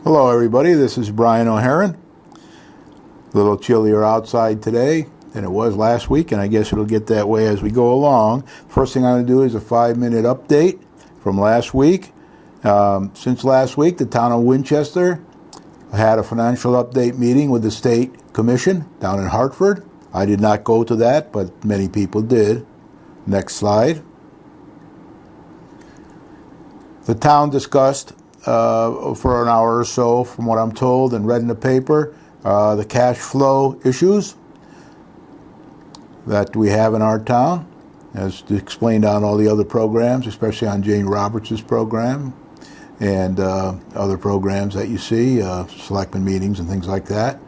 Hello everybody, this is Brian O'Haron. A little chillier outside today than it was last week, and I guess it'll get that way as we go along. First thing I'm going to do is a 5-minute update from last week. Since last week, the town of Winchester had a financial update meeting with the state commission down in Hartford. I did not go to that, but many people did. Next slide. The town discussed for an hour or so, from what I'm told and read in the paper, the cash flow issues that we have in our town, as explained on all the other programs, especially on Jane Roberts' program and other programs that you see, selectmen meetings and things like that.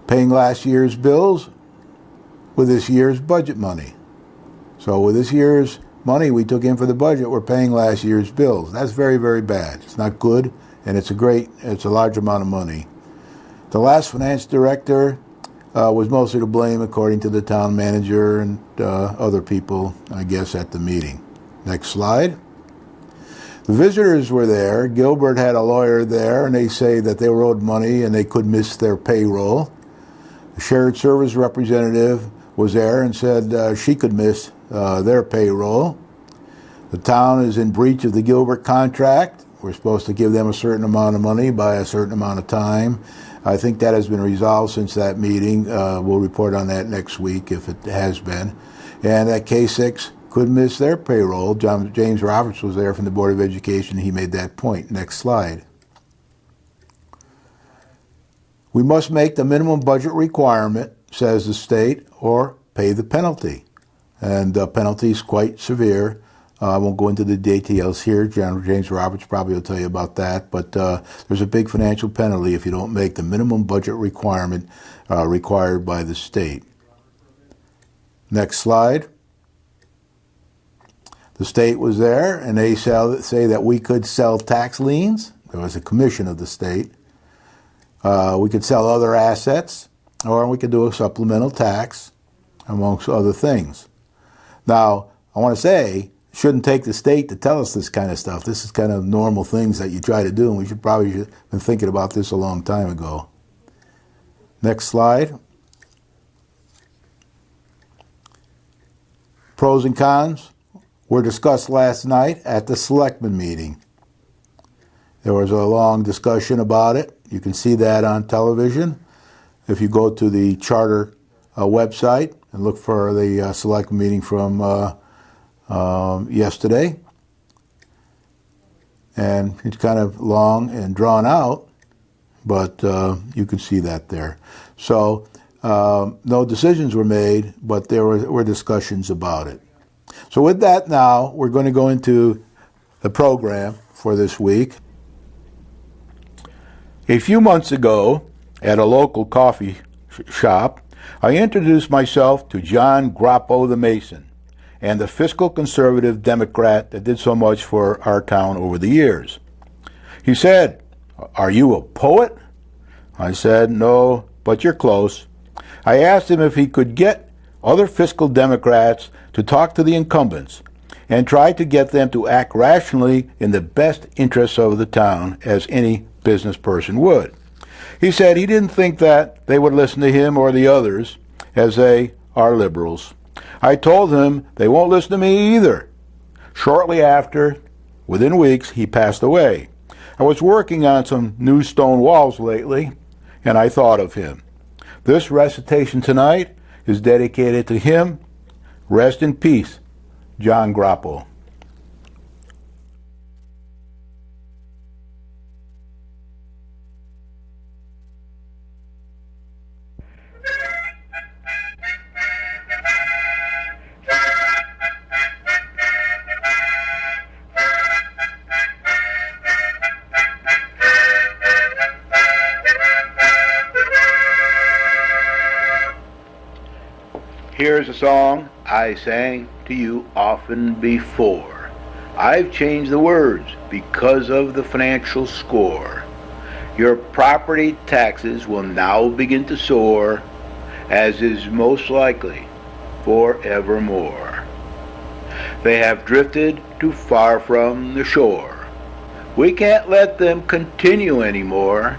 Paying last year's bills with this year's budget money. So with this year's money we took in for the budget, we're paying last year's bills. That's very, very bad. It's not good, and it's a large amount of money. The last finance director was mostly to blame, according to the town manager and other people, I guess, at the meeting. Next slide. The visitors were there. Gilbert had a lawyer there, and they say that they were owed money and they could miss their payroll. The shared service representative was there and said she could miss their payroll. The town is in breach of the Gilbert contract. We're supposed to give them a certain amount of money by a certain amount of time. I think that has been resolved since that meeting. We'll report on that next week if it has been. And that K6 could miss their payroll. James Roberts was there from the Board of Education. He made that point. Next slide. We must make the minimum budget requirement, says the state, or pay the penalty. And the penalty is quite severe. I won't go into the details here. James Roberts probably will tell you about that. But there's a big financial penalty if you don't make the minimum budget requirement required by the state. Next slide. The state was there, and they say that we could sell tax liens. There was a commission of the state. We could sell other assets, or we could do a supplemental tax, amongst other things. Now, I want to say, shouldn't take the state to tell us this kind of stuff. This is kind of normal things that you try to do, and we should probably have been thinking about this a long time ago. Next slide. Pros and cons were discussed last night at the selectmen meeting. There was a long discussion about it. You can see that on television. If you go to the charter website and look for the select meeting from yesterday. And it's kind of long and drawn out, but you can see that there. So no decisions were made, but there were discussions about it. So with that now, we're going to go into the program for this week. A few months ago, at a local coffee shop, I introduced myself to John Grappo the Mason, and the fiscal conservative Democrat that did so much for our town over the years. He said, "Are you a poet?" I said, "No, but you're close." I asked him if he could get other fiscal Democrats to talk to the incumbents and try to get them to act rationally in the best interests of the town, as any business person would. He said he didn't think that they would listen to him or the others, as they are liberals. I told him they won't listen to me either. Shortly after, within weeks, he passed away. I was working on some new stone walls lately, and I thought of him. This recitation tonight is dedicated to him. Rest in peace, John Grappo. Here's a song I sang to you often before. I've changed the words because of the financial score. Your property taxes will now begin to soar, as is most likely forevermore. They have drifted too far from the shore, We can't let them continue anymore.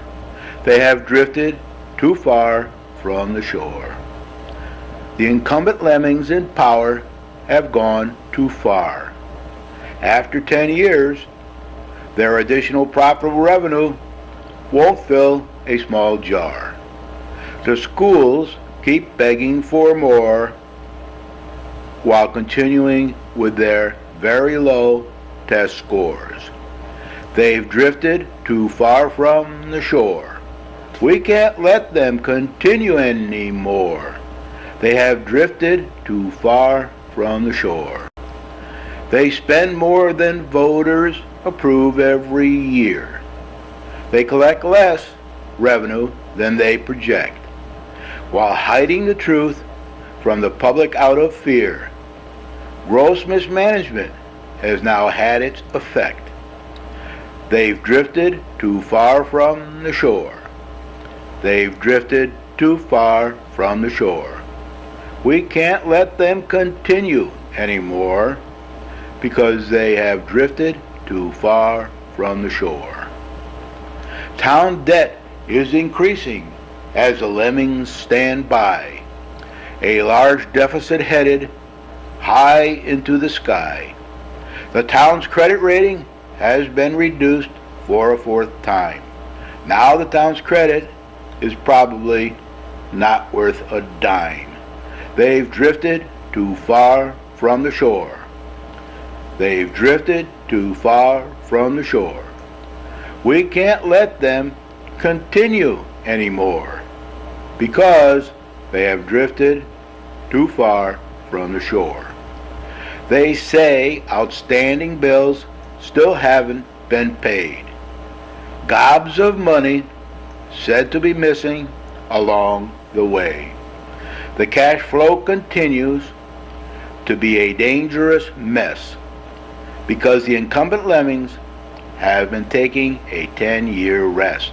They have drifted too far from the shore. The incumbent lemmings in power have gone too far. After 10 years, their additional profitable revenue won't fill a small jar. The schools keep begging for more while continuing with their very low test scores. They've drifted too far from the shore. We can't let them continue anymore. They have drifted too far from the shore. They spend more than voters approve every year. They collect less revenue than they project, while hiding the truth from the public out of fear. Gross mismanagement has now had its effect. They've drifted too far from the shore. They've drifted too far from the shore. We can't let them continue anymore because they have drifted too far from the shore. Town debt is increasing as the lemmings stand by. A large deficit headed high into the sky. The town's credit rating has been reduced for a fourth time. Now the town's credit is probably not worth a dime. They've drifted too far from the shore. They've drifted too far from the shore. We can't let them continue anymore because they have drifted too far from the shore. They say outstanding bills still haven't been paid. Gobs of money said to be missing along the way. The cash flow continues to be a dangerous mess because the incumbent lemmings have been taking a 10-year rest.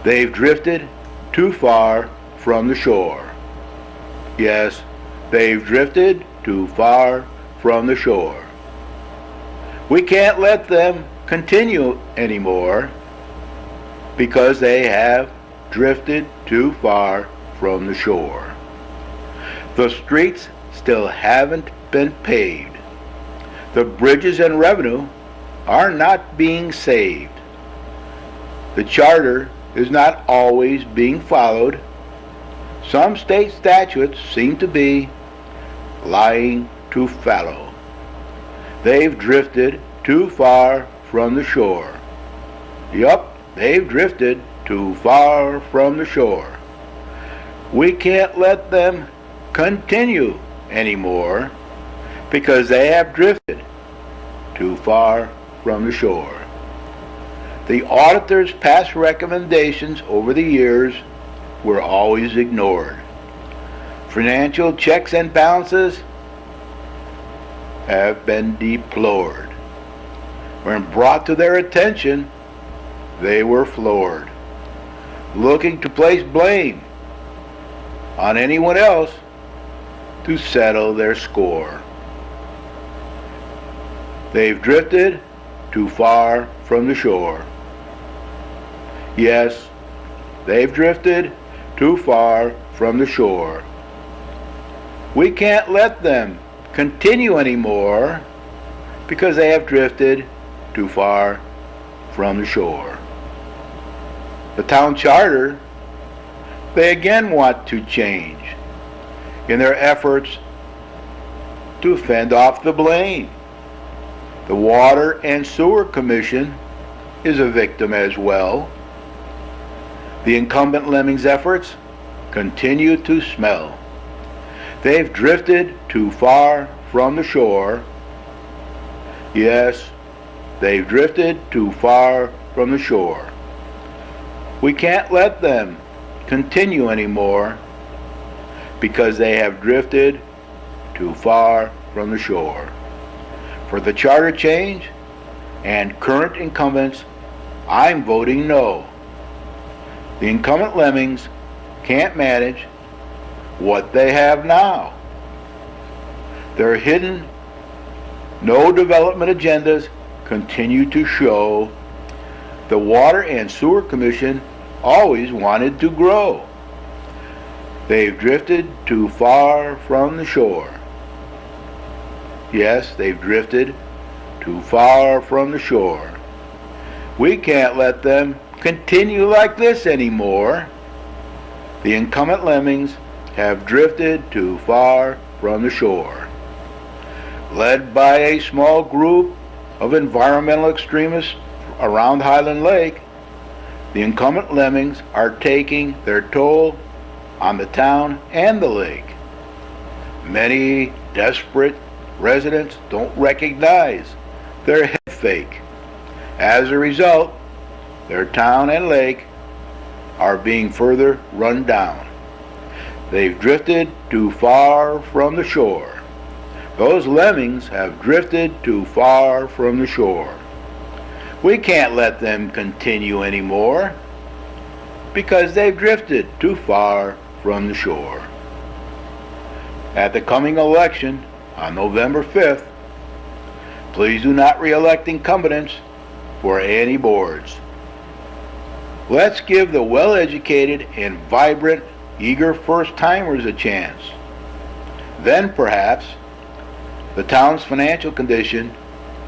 They've drifted too far from the shore. Yes, they've drifted too far from the shore. We can't let them continue anymore because they have drifted too far from the shore. The streets still haven't been paved. The bridges and revenue are not being saved. The charter is not always being followed. Some state statutes seem to be lying too fallow. They've drifted too far from the shore. Yup, they've drifted too far from the shore. We can't let them continue anymore because they have drifted too far from the shore. The auditor's past recommendations over the years were always ignored. Financial checks and balances have been deplored. When brought to their attention, they were floored, looking to place blame on anyone else to settle their score. They've drifted too far from the shore. Yes, they've drifted too far from the shore. We can't let them continue anymore because they have drifted too far from the shore. The town charter, they again want to change in their efforts to fend off the blame. The Water and Sewer Commission is a victim as well. The incumbent lemmings' efforts continue to smell. They've drifted too far from the shore. Yes, they've drifted too far from the shore. We can't let them continue anymore because they have drifted too far from the shore. For the charter change and current incumbents, I'm voting no. The incumbent lemmings can't manage what they have now. Their hidden, no development agendas continue to show the Water and Sewer Commission always wanted to grow. They've drifted too far from the shore. Yes, they've drifted too far from the shore. We can't let them continue like this anymore. The incumbent lemmings have drifted too far from the shore. Led by a small group of environmental extremists around Highland Lake, the incumbent lemmings are taking their toll on the town and the lake. Many desperate residents don't recognize their head fake. As a result, their town and lake are being further run down. They've drifted too far from the shore. Those lemmings have drifted too far from the shore. We can't let them continue anymore because they've drifted too far from the shore. At the coming election on November 5th, please do not re-elect incumbents for any boards. Let's give the well-educated and vibrant, eager first-timers a chance. Then perhaps the town's financial condition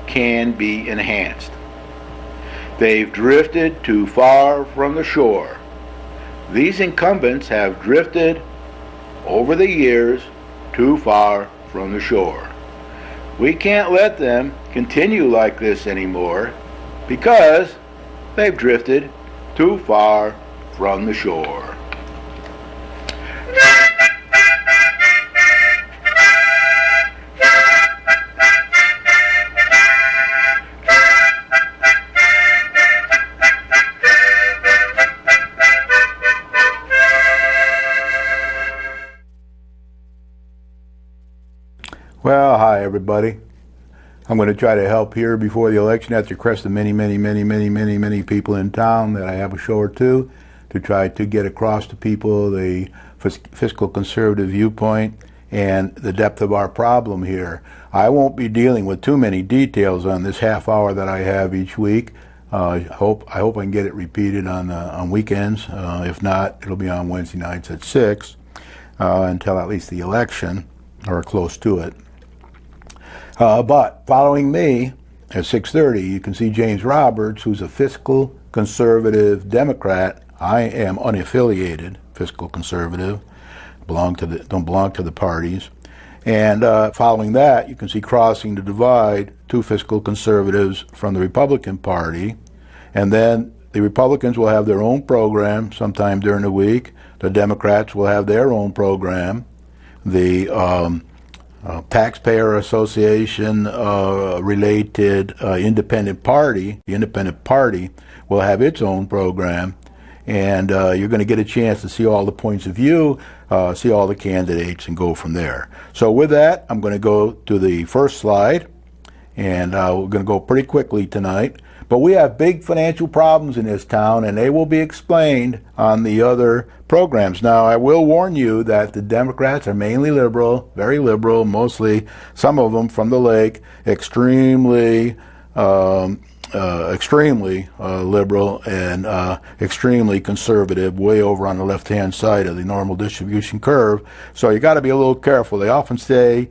can be enhanced. They've drifted too far from the shore. These incumbents have drifted over the years too far from the shore. We can't let them continue like this anymore because they've drifted too far from the shore. Well, hi everybody. I'm going to try to help here before the election at the request of many people in town that I have a show or two to try to get across to people the fiscal conservative viewpoint and the depth of our problem here. I won't be dealing with too many details on this half hour that I have each week. I hope I can get it repeated on weekends. If not, it'll be on Wednesday nights at 6 until at least the election or close to it. But following me at 6:30, you can see James Roberts, who's a fiscal conservative Democrat. I am unaffiliated fiscal conservative, don't belong to the parties. And following that, you can see crossing the divide, two fiscal conservatives from the Republican Party. And then the Republicans will have their own program sometime during the week. The Democrats will have their own program. The Taxpayer Association related independent party, the Independent Party, will have its own program, and you're going to get a chance to see all the points of view, see all the candidates, and go from there. So with that, I'm going to go to the first slide, and we're going to go pretty quickly tonight. But we have big financial problems in this town, and they will be explained on the other programs. Now, I will warn you that the Democrats are mainly liberal, very liberal, mostly, some of them from the lake, extremely liberal and extremely conservative, way over on the left-hand side of the normal distribution curve. So you got to be a little careful. They often say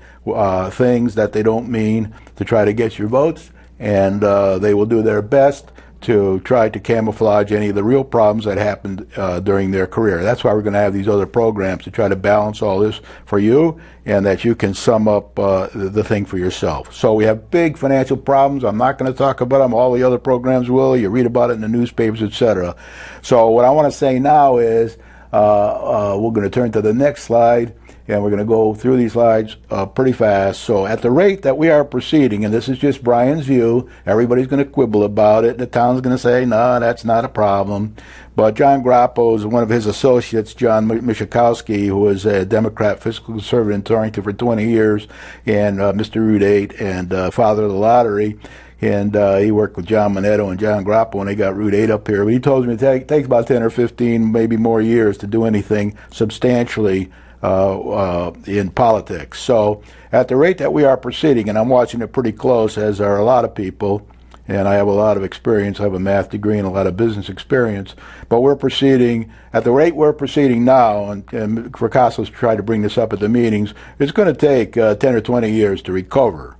things that they don't mean to try to get your votes, and they will do their best to try to camouflage any of the real problems that happened during their career. That's why we're going to have these other programs to try to balance all this for you, and that you can sum up the thing for yourself. So we have big financial problems. I'm not going to talk about them. All the other programs will. You read about it in the newspapers, etc. So what I want to say now is we're going to turn to the next slide, and we're going to go through these slides pretty fast. So at the rate that we are proceeding, and this is just Brian's view, everybody's going to quibble about it. The town's going to say, no, that's not a problem. But John Grappo is one of his associates, John Michikowski, who was a Democrat fiscal conservative in Torrington for 20 years, and Mr. Route 8 and father of the lottery. And he worked with John Monetto and John Grappo when they got Route 8 up here. But he told me it takes about 10 or 15, maybe more years to do anything substantially in politics. So at the rate that we are proceeding, and I'm watching it pretty close, as are a lot of people, and I have a lot of experience. I have a math degree and a lot of business experience. But we're proceeding, at the rate we're proceeding now, and Fracasso's tried to bring this up at the meetings, it's going to take 10 or 20 years to recover.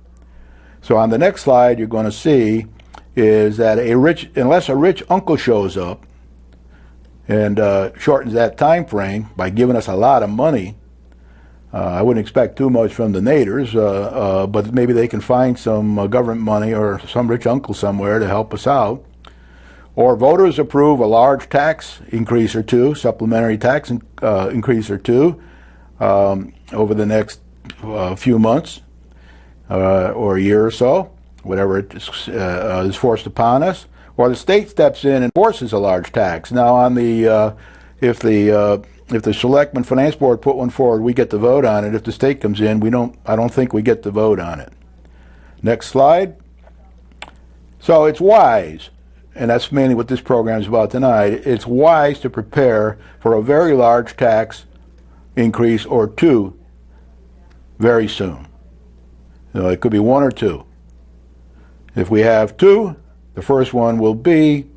So on the next slide, you're going to see is that unless a rich uncle shows up and shortens that time frame by giving us a lot of money, I wouldn't expect too much from the naders, but maybe they can find some government money or some rich uncle somewhere to help us out. Or voters approve a large tax increase or two, supplementary tax increase or two over the next few months or a year or so, whatever it is forced upon us. Or the state steps in and forces a large tax. Now, on the if the Selectmen Finance Board put one forward, we get to vote on it. If the state comes in, I don't think we get to vote on it. Next slide. So it's wise, and that's mainly what this program is about tonight. It's wise to prepare for a very large tax increase or two very soon. It could be one or two. If we have two, the first one will be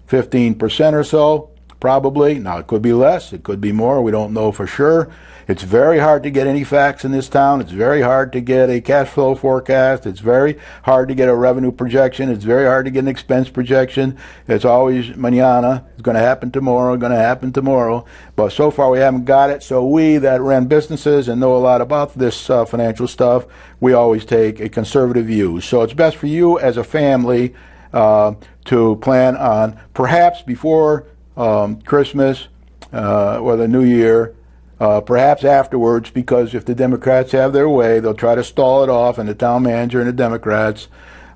15% or so, probably. Now, it could be less, it could be more, we don't know for sure. It's very hard to get any facts in this town. It's very hard to get a cash flow forecast. It's very hard to get a revenue projection. It's very hard to get an expense projection. It's always mañana. It's going to happen tomorrow, going to happen tomorrow. But so far we haven't got it. So we that run businesses and know a lot about this financial stuff, we always take a conservative view. So it's best for you as a family to plan on perhaps before Christmas or the New Year, perhaps afterwards, because if the Democrats have their way, they'll try to stall it off, and the town manager and the Democrats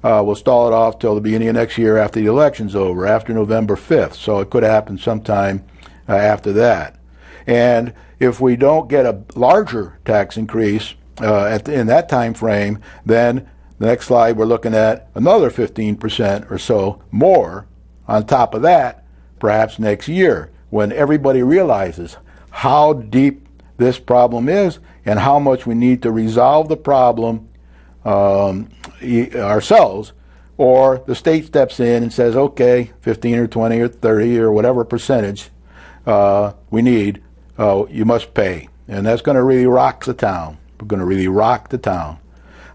will stall it off till the beginning of next year after the election's over, after November 5th. So it could happen sometime after that. And if we don't get a larger tax increase in that time frame, then the next slide we're looking at another 15% or so more on top of that, perhaps next year, when everybody realizes how deep this problem is and how much we need to resolve the problem ourselves, or the state steps in and says, okay, 15 or 20 or 30 or whatever percentage we need, you must pay. And that's going to really rock the town. We're going to really rock the town.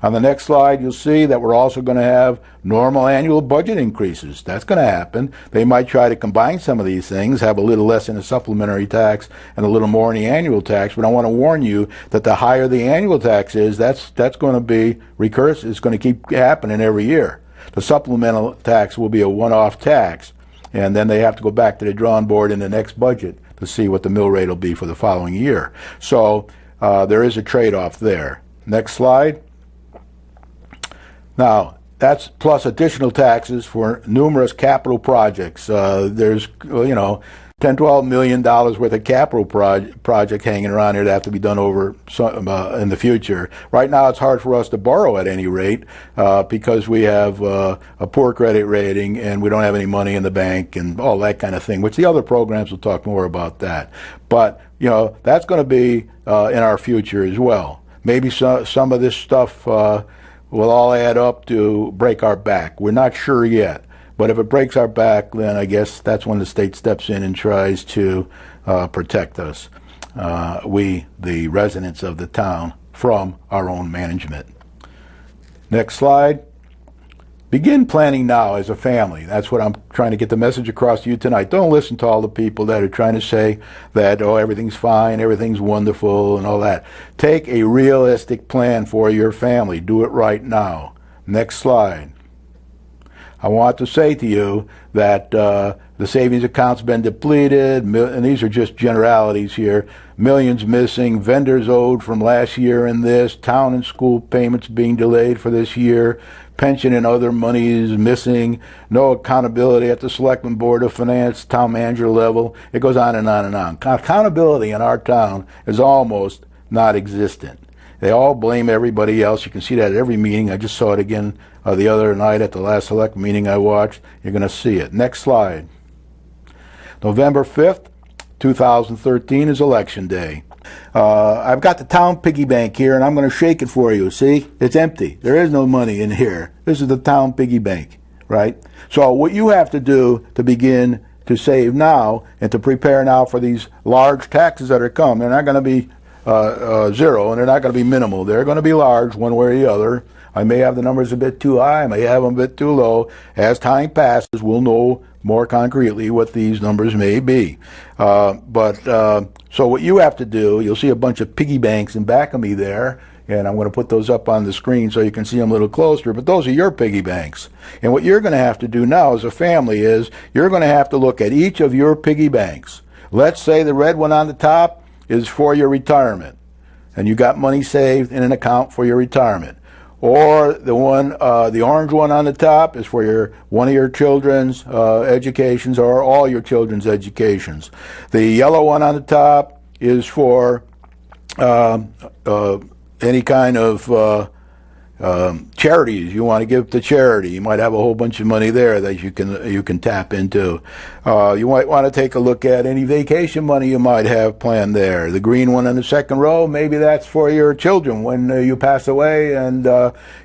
On the next slide, you'll see that we're also going to have normal annual budget increases. That's going to happen. They might try to combine some of these things, have a little less in the supplementary tax and a little more in the annual tax. But I want to warn you that the higher the annual tax is, that's going to be recursive. It's going to keep happening every year. The supplemental tax will be a one-off tax, and then they have to go back to the drawing board in the next budget to see what the mill rate will be for the following year. So there is a trade-off there. Next slide. Now, that's plus additional taxes for numerous capital projects. There's, $10-12 million worth of capital project hanging around here that have to be done over in the future. Right now, it's hard for us to borrow at any rate because we have a poor credit rating and we don't have any money in the bank and all that kind of thing, which the other programs will talk more about that. But, that's going to be in our future as well. Maybe some of this stuff will all add up to break our back. We're not sure yet. But if it breaks our back, then I guess that's when the state steps in and tries to protect us, we, the residents of the town, from our own management. Next slide. Begin planning now as a family. That's what I'm trying to get the message across to you tonight. Don't listen to all the people that are trying to say that, oh, everything's fine, everything's wonderful, and all that. Take a realistic plan for your family. Do it right now. Next slide. I want to say to you that the savings account's been depleted, and these are just generalities here. Millions missing, vendors owed from last year and this, town and school payments being delayed for this year, pension and other monies missing, no accountability at the Selectmen Board of Finance, town manager level. It goes on and on and on. Accountability in our town is almost not existent. They all blame everybody else. You can see that at every meeting. I just saw it again the other night at the last select meeting I watched. You're going to see it. Next slide. November 5th, 2013 is Election Day. I've got the town piggy bank here, and I'm going to shake it for you. See? It's empty. There is no money in here. This is the town piggy bank. right? So what you have to do to begin to save now and to prepare now for these large taxes that are coming, they're not going to be zero, and they're not going to be minimal. They're going to be large one way or the other. I may have the numbers a bit too high, I may have them a bit too low. As time passes, we'll know more concretely what these numbers may be. So what you have to do, you'll see a bunch of piggy banks in back of me there, and I'm going to put those up on the screen so you can see them a little closer, but those are your piggy banks. And what you're going to have to do now as a family is you're going to have to look at each of your piggy banks. Let's say the red one on the top is for your retirement, and you got money saved in an account for your retirement. Or the orange one on the top is for one of your children's educations, or all your children's educations. The yellow one on the top is for any kind of charities you want to give to charity. You might have a whole bunch of money there that you can tap into. You might want to take a look at any vacation money you might have planned there. The green one in the second row, maybe that's for your children when you pass away, and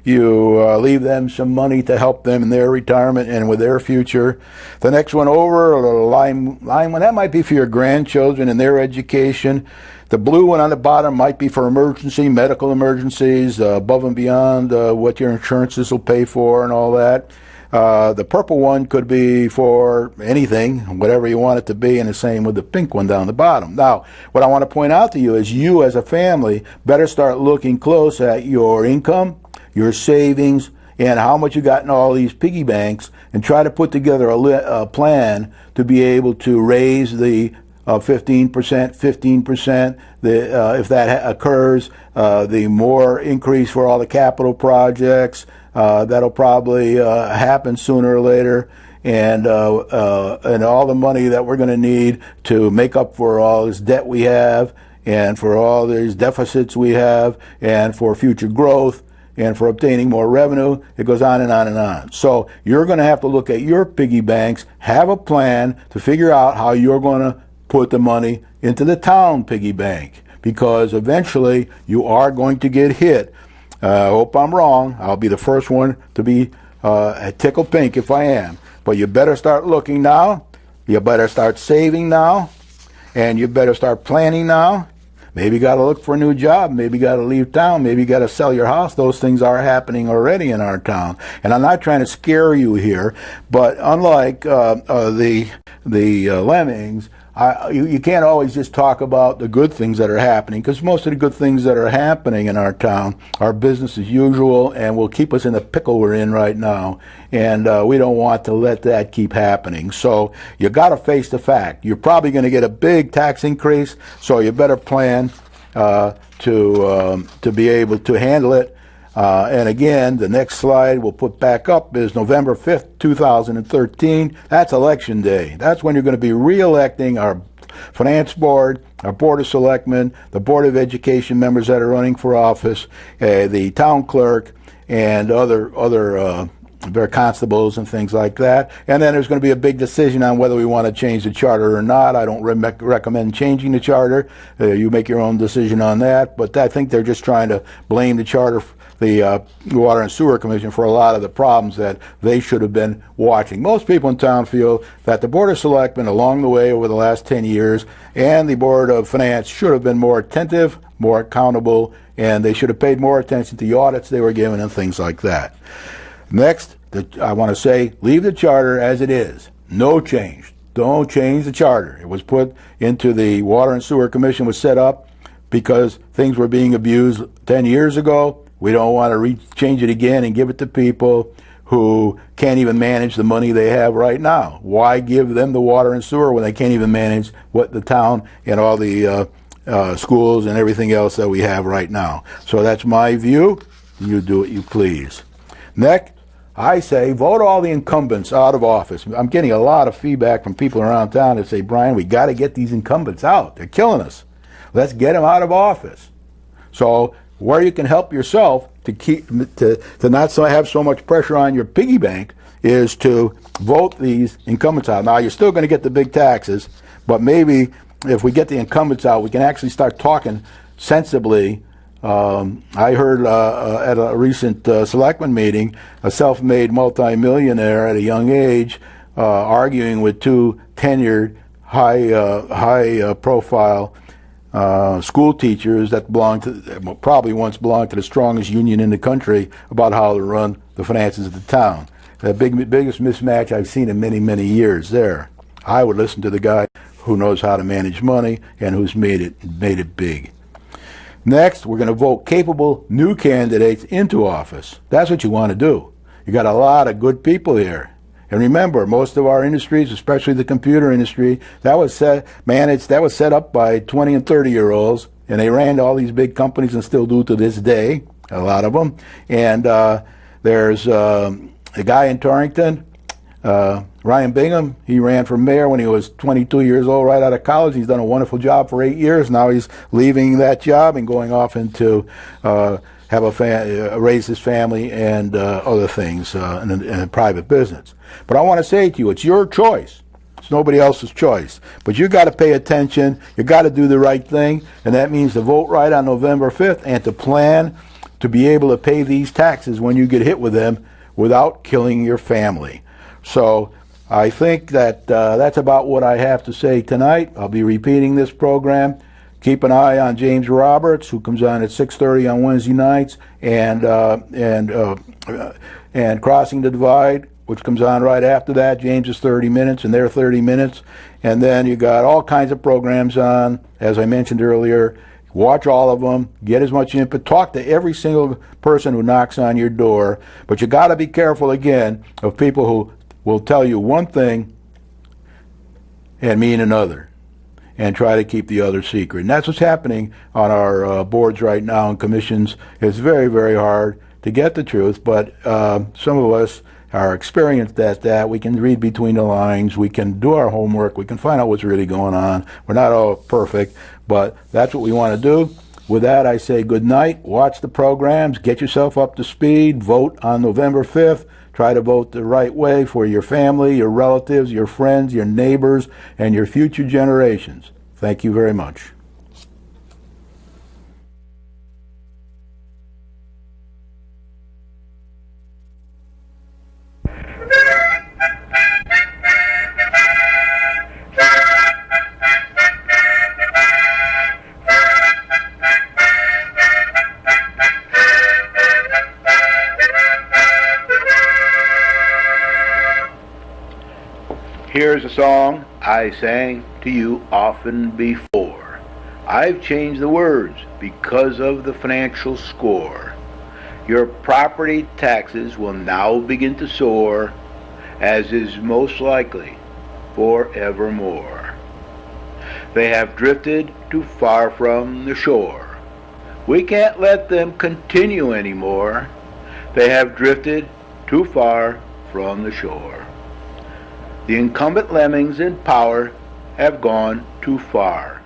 you leave them some money to help them in their retirement and with their future. The next one over, a little lime one, that might be for your grandchildren and their education. The blue one on the bottom might be for medical emergencies, above and beyond what your insurances will pay for and all that. The purple one could be for anything, whatever you want it to be, and the same with the pink one down the bottom. Now, what I want to point out to you is you as a family better start looking close at your income, your savings, and how much you got in all these piggy banks, and try to put together a plan to be able to raise the 15%, 15%. If that occurs, the more increase for all the capital projects. That'll probably happen sooner or later, and all the money that we're going to need to make up for all this debt we have, and for all these deficits we have, and for future growth, and for obtaining more revenue. It goes on and on and on. So you're going to have to look at your piggy banks, have a plan to figure out how you're going to put the money into the town piggy bank, because eventually you are going to get hit. I hope I'm wrong. I'll be the first one to be tickled pink if I am. But you better start looking now. You better start saving now. And you better start planning now. Maybe you got to look for a new job. Maybe you got to leave town. Maybe you got to sell your house. Those things are happening already in our town. And I'm not trying to scare you here, but unlike the lemmings, you can't always just talk about the good things that are happening, because most of the good things that are happening in our town are business as usual and will keep us in the pickle we're in right now. And we don't want to let that keep happening. So you got to face the fact. You're probably going to get a big tax increase, so you better plan to be able to handle it. And again, the next slide we'll put back up is November 5th, 2013. That's election day. That's when you're going to be re-electing our finance board, our board of selectmen, the board of education members that are running for office, the town clerk, and other their constables and things like that. And then there's going to be a big decision on whether we want to change the charter or not. I don't recommend changing the charter. You make your own decision on that. But I think they're just trying to blame the charter, the Water and Sewer Commission, for a lot of the problems that they should have been watching. Most people in town feel that the Board of Selectmen along the way over the last 10 years and the Board of Finance should have been more attentive, more accountable, and they should have paid more attention to the audits they were given and things like that. Next, I want to say, leave the charter as it is. No change. Don't change the charter. It was put into the Water and Sewer Commission, was set up because things were being abused 10 years ago. We don't want to change it again and give it to people who can't even manage the money they have right now. Why give them the water and sewer when they can't even manage what the town and all the schools and everything else that we have right now? So that's my view. You do what you please. Next, I say vote all the incumbents out of office. I'm getting a lot of feedback from people around town that say, Brian, we got to get these incumbents out. They're killing us. Let's get them out of office. So where you can help yourself to not have so much pressure on your piggy bank is to vote these incumbents out. Now, you're still going to get the big taxes, but maybe if we get the incumbents out, we can actually start talking sensibly I heard at a recent selectman meeting a self-made multimillionaire at a young age arguing with two tenured, high-profile school teachers that probably once belonged to the strongest union in the country about how to run the finances of the town. The biggest mismatch I've seen in many, many years there. I would listen to the guy who knows how to manage money and who's made it big. Next, we're going to vote capable new candidates into office. That's what you want to do. You got a lot of good people here. And remember, most of our industries, especially the computer industry, that was set up by 20 and 30-year-olds, and they ran all these big companies and still do to this day, a lot of them. And there's a guy in Torrington, Ryan Bingham. He ran for mayor when he was 22 years old, right out of college. He's done a wonderful job for 8 years. Now he's leaving that job and going off into raise his family and other things in a private business. But I want to say to you, it's your choice. It's nobody else's choice. But you got to pay attention. You got to do the right thing, and that means to vote right on November 5th and to plan to be able to pay these taxes when you get hit with them without killing your family. So I think that that's about what I have to say tonight. I'll be repeating this program. Keep an eye on James Roberts, who comes on at 6:30 on Wednesday nights, and Crossing the Divide, which comes on right after that. James is 30 minutes, and they're 30 minutes. And then you got all kinds of programs on, as I mentioned earlier. Watch all of them, get as much input, talk to every single person who knocks on your door. But you got to be careful, again, of people who will tell you one thing and mean another, and try to keep the other secret. And that's what's happening on our boards right now and commissions. It's very, very hard to get the truth, but some of us are experienced at that. We can read between the lines. We can do our homework. We can find out what's really going on. We're not all perfect, but that's what we want to do. With that, I say good night. Watch the programs. Get yourself up to speed. Vote on November 5th. Try to vote the right way for your family, your relatives, your friends, your neighbors, and your future generations. Thank you very much. Here's a song I sang to you often before. I've changed the words because of the financial score. Your property taxes will now begin to soar, as is most likely forevermore. They have drifted too far from the shore. We can't let them continue anymore. They have drifted too far from the shore. The incumbent lemmings in power have gone too far.